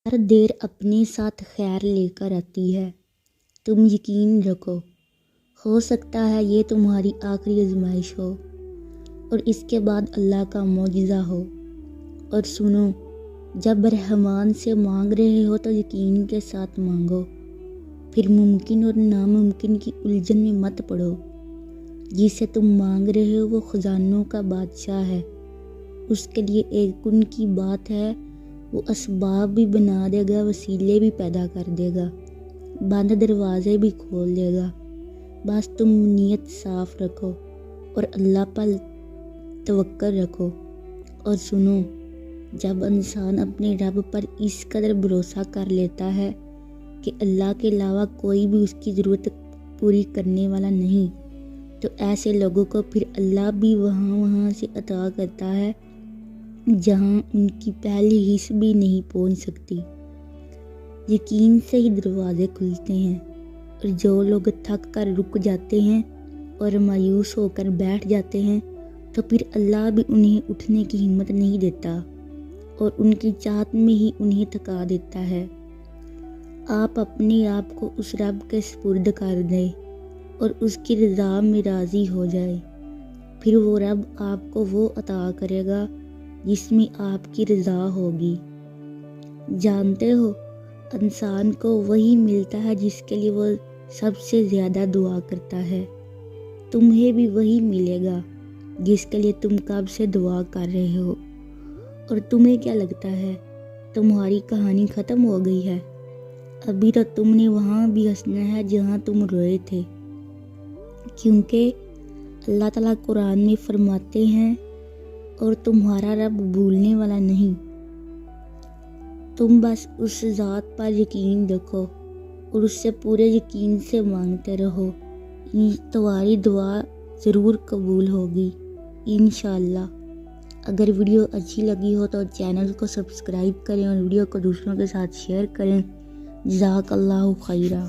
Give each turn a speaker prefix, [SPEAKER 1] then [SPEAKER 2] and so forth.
[SPEAKER 1] ہر دیر اپنے ساتھ خیر لے کر آتی ہے۔ تم یقین رکھو، ہو سکتا ہے یہ تمہاری آخری آزمائش ہو اور اس کے بعد اللہ کا معجزہ ہو۔ اور سنو، جب رحمان سے مانگ رہے ہو تو یقین کے ساتھ مانگو، پھر ممکن اور ناممکن کی الجھن میں مت پڑو۔ جسے تم مانگ رہے ہو وہ خزانوں کا بادشاہ ہے، اس کے لیے ایک کن کی بات ہے، وہ اسباب بھی بنا دے گا، وسیلے بھی پیدا کر دے گا، بند دروازے بھی کھول دے گا۔ بس تم نیت صاف رکھو اور اللہ پر توکل رکھو۔ اور سنو، جب انسان اپنے رب پر اس قدر بھروسہ کر لیتا ہے کہ اللہ کے علاوہ کوئی بھی اس کی ضرورت پوری کرنے والا نہیں، تو ایسے لوگوں کو پھر اللہ بھی وہاں سے عطا کرتا ہے جہاں ان کی پہلی حس بھی نہیں پہنچ سکتی۔ یقین سے ہی دروازے کھلتے ہیں، اور جو لوگ تھک کر رک جاتے ہیں اور مایوس ہو کر بیٹھ جاتے ہیں تو پھر اللہ بھی انہیں اٹھنے کی ہمت نہیں دیتا اور ان کی چاہت میں ہی انہیں تھکا دیتا ہے۔ آپ اپنے آپ کو اس رب کے سپرد کر دیں اور اس کی رضا میں راضی ہو جائے، پھر وہ رب آپ کو وہ عطا کرے گا جس میں آپ کی رضا ہوگی۔ جانتے ہو، انسان کو وہی ملتا ہے جس کے لیے وہ سب سے زیادہ دعا کرتا ہے۔ تمہیں بھی وہی ملے گا جس کے لیے تم کب سے دعا کر رہے ہو۔ اور تمہیں کیا لگتا ہے تمہاری کہانی ختم ہو گئی ہے؟ ابھی تو تم نے وہاں بھی ہنسنا ہے جہاں تم روئے تھے، کیونکہ اللہ تعالیٰ قرآن میں فرماتے ہیں، اور تمہارا رب بھولنے والا نہیں۔ تم بس اس ذات پر یقین رکھو اور اس سے پورے یقین سے مانگتے رہو، تمہاری دعا ضرور قبول ہوگی انشاءاللہ۔ اگر ویڈیو اچھی لگی ہو تو چینل کو سبسکرائب کریں اور ویڈیو کو دوسروں کے ساتھ شیئر کریں۔ جزاک اللہ خیرہ۔